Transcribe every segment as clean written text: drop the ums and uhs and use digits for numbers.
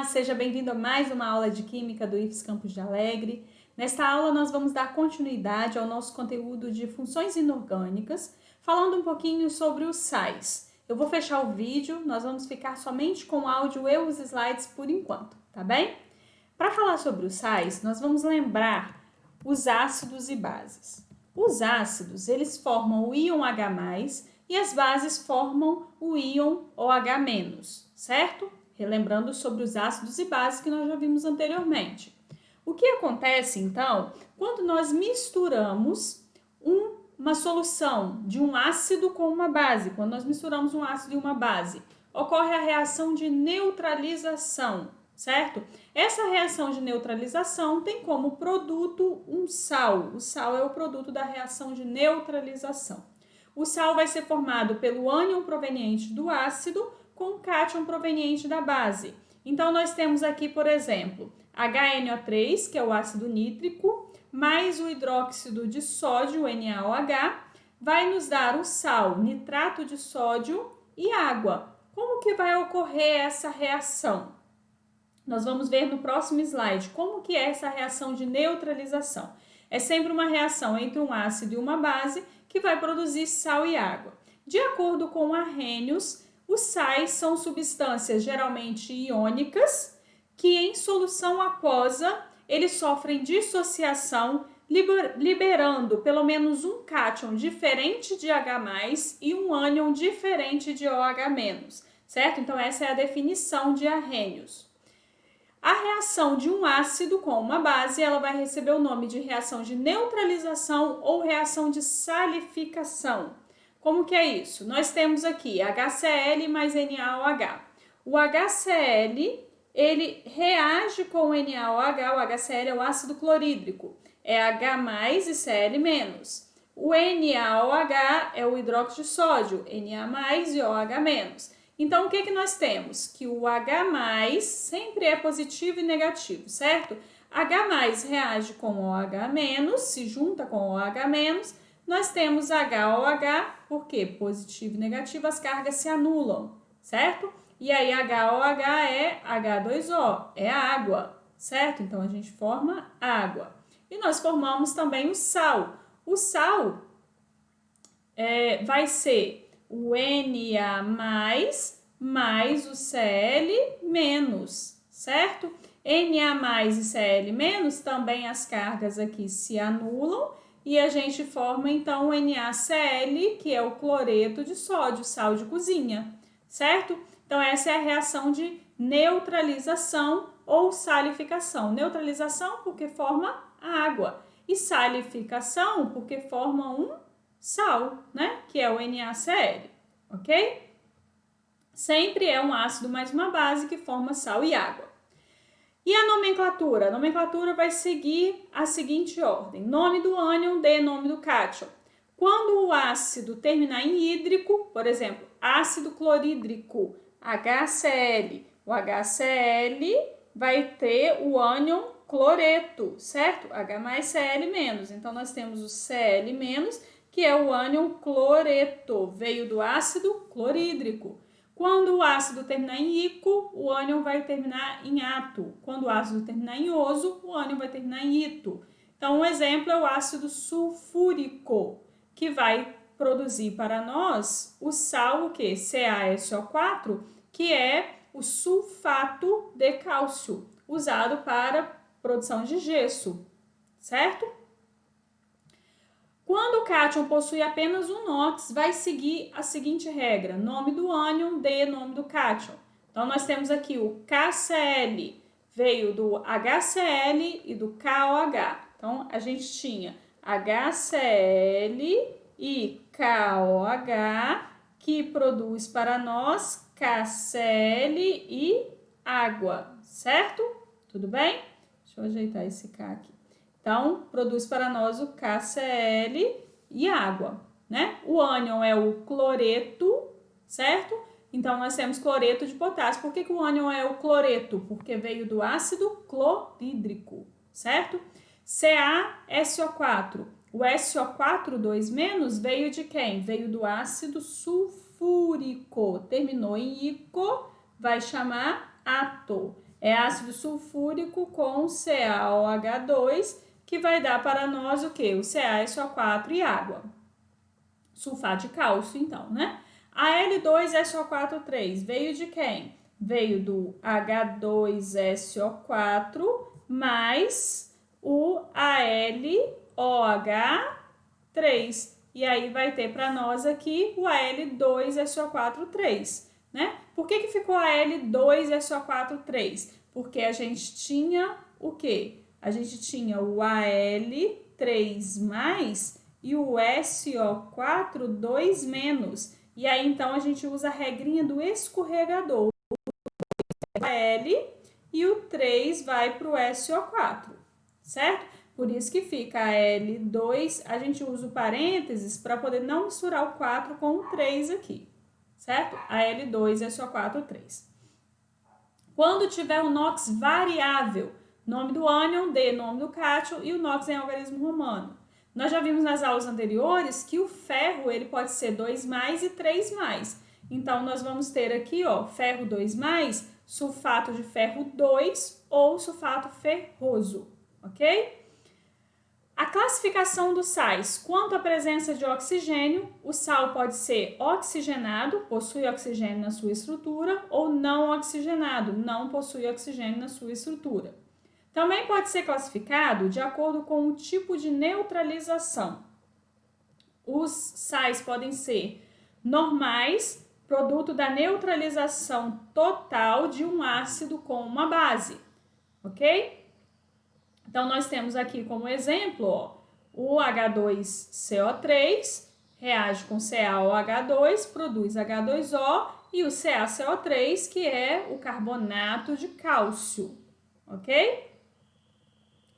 seja bem-vindo a mais uma aula de Química do IFES Campos de Alegre. Nesta aula nós vamos dar continuidade ao nosso conteúdo de funções inorgânicas, falando um pouquinho sobre os sais. Eu vou fechar o vídeo, nós vamos ficar somente com o áudio e os slides por enquanto, tá bem? Para falar sobre os sais, nós vamos lembrar os ácidos e bases. Os ácidos, eles formam o íon H+, e as bases formam o íon OH-, certo? Relembrando sobre os ácidos e bases que nós já vimos anteriormente. O que acontece, então, quando nós misturamos uma solução de um ácido com uma base? Quando nós misturamos um ácido e uma base, ocorre a reação de neutralização, certo? Essa reação de neutralização tem como produto um sal. O sal é o produto da reação de neutralização. O sal vai ser formado pelo ânion proveniente do ácido com o cátion proveniente da base. Então, nós temos aqui, por exemplo, HNO3, que é o ácido nítrico, mais o hidróxido de sódio, NaOH, vai nos dar o sal, nitrato de sódio e água. Como que vai ocorrer essa reação? Nós vamos ver no próximo slide como que é essa reação de neutralização. É sempre uma reação entre um ácido e uma base que vai produzir sal e água. De acordo com Arrhenius, os sais são substâncias geralmente iônicas que em solução aquosa eles sofrem dissociação liberando pelo menos um cátion diferente de H+, e um ânion diferente de OH-, certo? Então essa é a definição de Arrhenius. A reação de um ácido com uma base, ela vai receber o nome de reação de neutralização ou reação de salificação. Como que é isso? Nós temos aqui HCl mais NaOH. O HCl, ele reage com o NaOH, o HCl é o ácido clorídrico, é H+ e Cl-. O NaOH é o hidróxido de sódio, Na+ e OH-. Então, o que nós temos? Que o H+ sempre é positivo e negativo, certo? H+ reage com OH-, se junta com OH-, nós temos HOH, porque positivo e negativo, as cargas se anulam, certo? E aí HOH é H2O, é água, certo? Então, a gente forma água. E nós formamos também o sal. O sal vai ser o Na mais o Cl-, certo? Na e Cl- também as cargas aqui se anulam e a gente forma então o NaCl, que é o cloreto de sódio, sal de cozinha, certo? Então essa é a reação de neutralização ou salificação. Neutralização porque forma água e salificação porque forma um sal, né? Que é o NaCl, ok? Sempre é um ácido mais uma base que forma sal e água. E a nomenclatura? A nomenclatura vai seguir a seguinte ordem. Nome do ânion, nome do cátion. Quando o ácido terminar em hídrico, por exemplo, ácido clorídrico, HCl. O HCl vai ter o ânion cloreto, certo? H+ Cl-. Então, nós temos o Cl-, que é o ânion cloreto, veio do ácido clorídrico. Quando o ácido terminar em ico, o ânion vai terminar em ato. Quando o ácido terminar em oso, o ânion vai terminar em ito. Então, um exemplo é o ácido sulfúrico, que vai produzir para nós o sal, o quê? CaSO4, que é o sulfato de cálcio, usado para produção de gesso, certo? Quando o cátion possui apenas um NOx, vai seguir a seguinte regra: nome do ânion, nome do cátion. Então, nós temos aqui o KCl, veio do HCl e do KOH. Então, a gente tinha HCl e KOH, que produz para nós KCl e água, certo? Tudo bem? Deixa eu ajeitar esse K aqui. Então, produz para nós o KCl e água, né? O ânion é o cloreto, certo? Então, nós temos cloreto de potássio. Por que o ânion é o cloreto? Porque veio do ácido clorídrico, certo? CaSO4. O SO4 2- veio de quem? Veio do ácido sulfúrico. Terminou em ico, vai chamar ato. É ácido sulfúrico com CaOH2, que vai dar para nós o quê? O CaSO4 e água. Sulfato de cálcio, então, né? A L2SO4 veio de quem? Veio do H2SO4 mais o AlOH3. E aí vai ter para nós aqui o Al2SO4, né? Por que ficou Al2SO4? Porque a gente tinha o quê? A gente tinha o Al3+, e o SO4, 2-. E aí, então, a gente usa a regrinha do escorregador. O L e o 3 vai para o SO4, certo? Por isso que fica a L2, a gente usa o parênteses para poder não misturar o 4 com o 3 aqui, certo? A L2 SO4, 3. Quando tiver o NOx variável, nome do ânion, D, nome do cátion e o NOx em algarismo romano. Nós já vimos nas aulas anteriores que o ferro ele pode ser 2+ e 3+. Então, nós vamos ter aqui, ó, ferro 2+, sulfato de ferro 2 ou sulfato ferroso, ok? A classificação dos sais. Quanto à presença de oxigênio, o sal pode ser oxigenado, possui oxigênio na sua estrutura, ou não oxigenado, não possui oxigênio na sua estrutura. Também pode ser classificado de acordo com o tipo de neutralização. Os sais podem ser normais, produto da neutralização total de um ácido com uma base, ok? Então, nós temos aqui como exemplo, ó, o H2CO3 reage com CaOH2, produz H2O, e o CaCO3, que é o carbonato de cálcio, ok?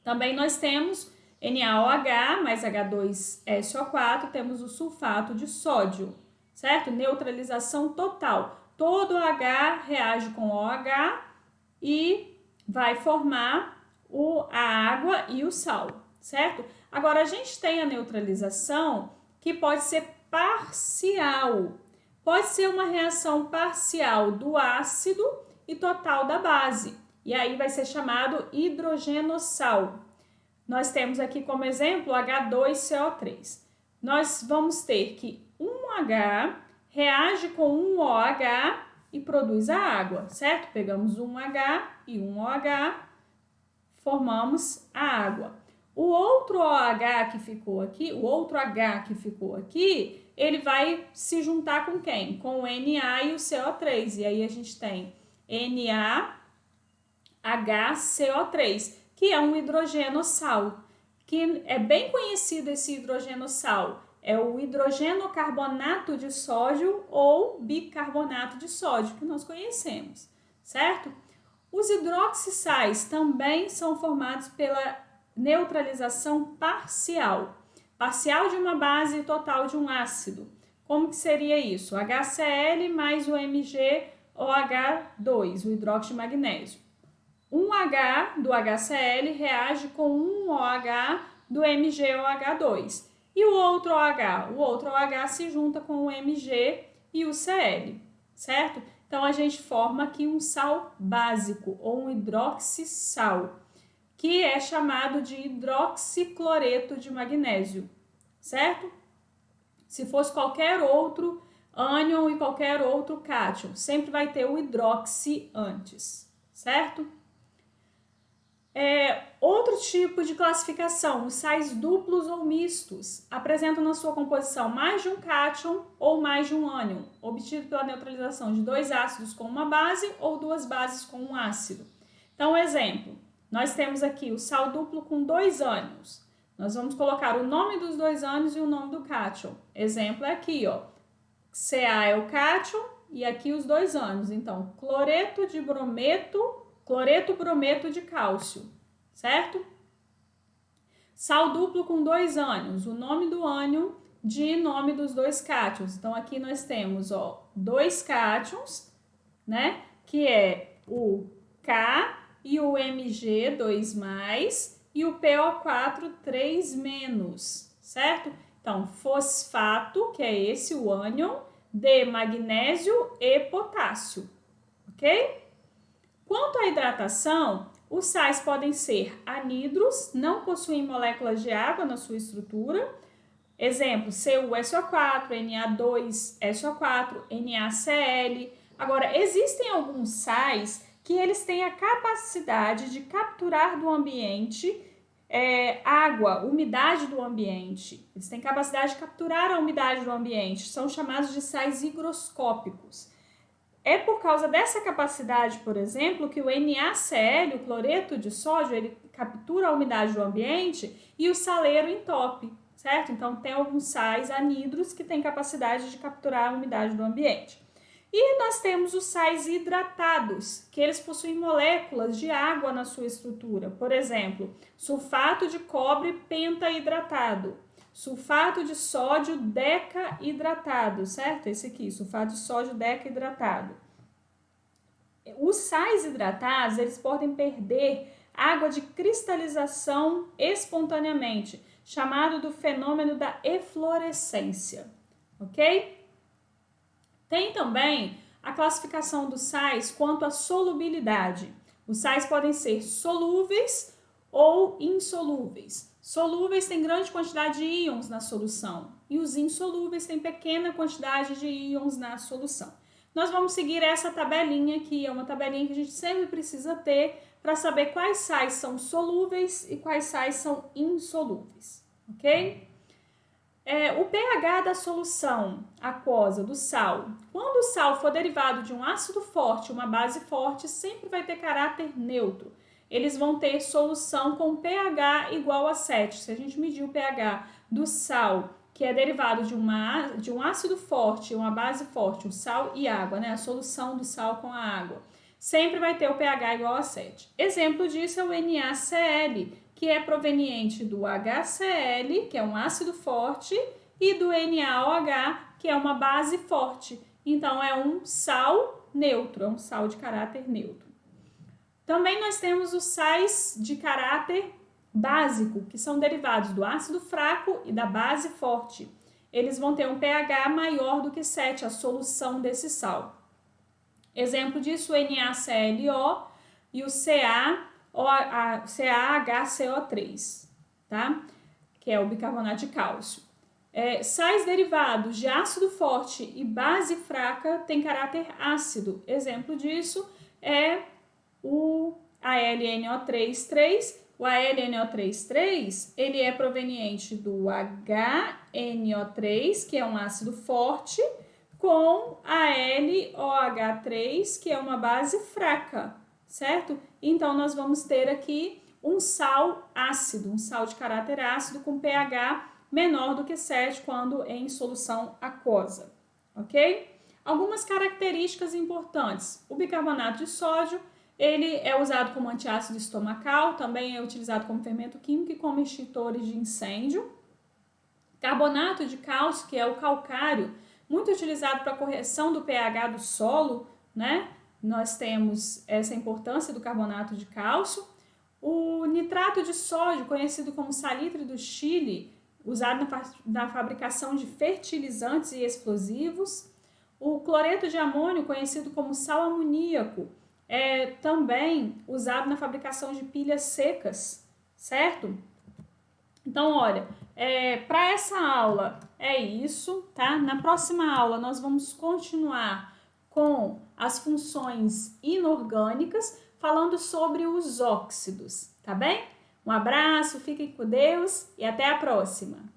Também nós temos NaOH mais H2SO4, temos o sulfato de sódio, certo? Neutralização total. Todo H reage com OH e vai formar a água e o sal, certo? Agora, a gente tem a neutralização que pode ser parcial. Pode ser uma reação parcial do ácido e total da base. E aí vai ser chamado hidrogenossal. Nós temos aqui como exemplo H2CO3. Nós vamos ter que um H reage com um OH e produz a água, certo? Pegamos um H e um OH, formamos a água. O outro OH que ficou aqui, o outro H que ficou aqui, ele vai se juntar com quem? Com o Na e o CO3. E aí a gente tem NaHCO3, que é um hidrogenossal, que é bem conhecido esse hidrogenossal. É o hidrogenocarbonato de sódio ou bicarbonato de sódio, que nós conhecemos, certo? Os hidroxissais também são formados pela neutralização parcial. Parcial de uma base e total de um ácido. Como que seria isso? HCl mais o MgOH2, o hidróxido de magnésio. Um H do HCl reage com um OH do MgOH2. E o outro OH? O outro OH se junta com o Mg e o Cl, certo? Então, a gente forma aqui um sal básico, ou um hidroxissal, que é chamado de hidroxicloreto de magnésio, certo? Se fosse qualquer outro ânion e qualquer outro cátion, sempre vai ter o hidroxi antes, certo? Outro tipo de classificação, os sais duplos ou mistos, apresentam na sua composição mais de um cátion ou mais de um ânion, obtido pela neutralização de dois ácidos com uma base ou duas bases com um ácido. Então, exemplo, nós temos aqui o sal duplo com dois ânions. Nós vamos colocar o nome dos dois ânions e o nome do cátion. Exemplo é aqui, ó, Ca é o cátion e aqui os dois ânions. Então, cloreto de brometo, cloreto brometo de cálcio, certo? Sal duplo com dois ânions, o nome do ânion de nome dos dois cátions. Então, aqui nós temos, ó, dois cátions, né? Que é o K e o Mg, 2+, e o PO4, 3-, certo? Então, fosfato, que é esse, o ânion, de magnésio e potássio, ok? Quanto a hidratação, os sais podem ser anidros, não possuem moléculas de água na sua estrutura. Exemplo, CuSO4, Na2SO4, NaCl. Agora, existem alguns sais que eles têm a capacidade de capturar do ambiente água, umidade do ambiente. Eles têm capacidade de capturar a umidade do ambiente. São chamados de sais higroscópicos. É por causa dessa capacidade, por exemplo, que o NaCl, o cloreto de sódio, ele captura a umidade do ambiente e o saleiro entope, certo? Então, tem alguns sais anidros que têm capacidade de capturar a umidade do ambiente. E nós temos os sais hidratados, que eles possuem moléculas de água na sua estrutura. Por exemplo, sulfato de cobre pentahidratado, sulfato de sódio decahidratado, certo? Esse aqui, sulfato de sódio decahidratado. Os sais hidratados, eles podem perder água de cristalização espontaneamente, chamado do fenômeno da eflorescência, ok? Tem também a classificação dos sais quanto à solubilidade. Os sais podem ser solúveis ou insolúveis. Solúveis têm grande quantidade de íons na solução e os insolúveis têm pequena quantidade de íons na solução. Nós vamos seguir essa tabelinha aqui, é uma tabelinha que a gente sempre precisa ter para saber quais sais são solúveis e quais sais são insolúveis, ok? O pH da solução aquosa do sal. Quando o sal for derivado de um ácido forte, uma base forte, sempre vai ter caráter neutro. Eles vão ter solução com pH igual a 7. Se a gente medir o pH do sal, que é derivado de um ácido forte, uma base forte, o sal e água, né? A solução do sal com a água, sempre vai ter o pH igual a 7. Exemplo disso é o NaCl, que é proveniente do HCl, que é um ácido forte, e do NaOH, que é uma base forte. Então, é um sal neutro, é um sal de caráter neutro. Também nós temos os sais de caráter básico, que são derivados do ácido fraco e da base forte. Eles vão ter um pH maior do que 7, a solução desse sal. Exemplo disso, o NaClO e o CaHCO3, tá? Que é o bicarbonato de cálcio. Sais derivados de ácido forte e base fraca têm caráter ácido. Exemplo disso é o AlNO3,3. O AlNO3,3 ele é proveniente do HNO3, que é um ácido forte, com AlOH3, que é uma base fraca, certo? Então, nós vamos ter aqui um sal ácido, um sal de caráter ácido com pH menor do que 7 quando em solução aquosa, ok? Algumas características importantes. O bicarbonato de sódio, ele é usado como antiácido estomacal, também é utilizado como fermento químico e como extintor de incêndio. Carbonato de cálcio, que é o calcário, muito utilizado para correção do pH do solo, né? Nós temos essa importância do carbonato de cálcio. O nitrato de sódio, conhecido como salitre do Chile, usado na fabricação de fertilizantes e explosivos. O cloreto de amônio, conhecido como sal amoníaco, é também usado na fabricação de pilhas secas, certo? Então, olha, para essa aula é isso, tá? Na próxima aula nós vamos continuar com as funções inorgânicas, falando sobre os óxidos, tá bem? Um abraço, fiquem com Deus e até a próxima!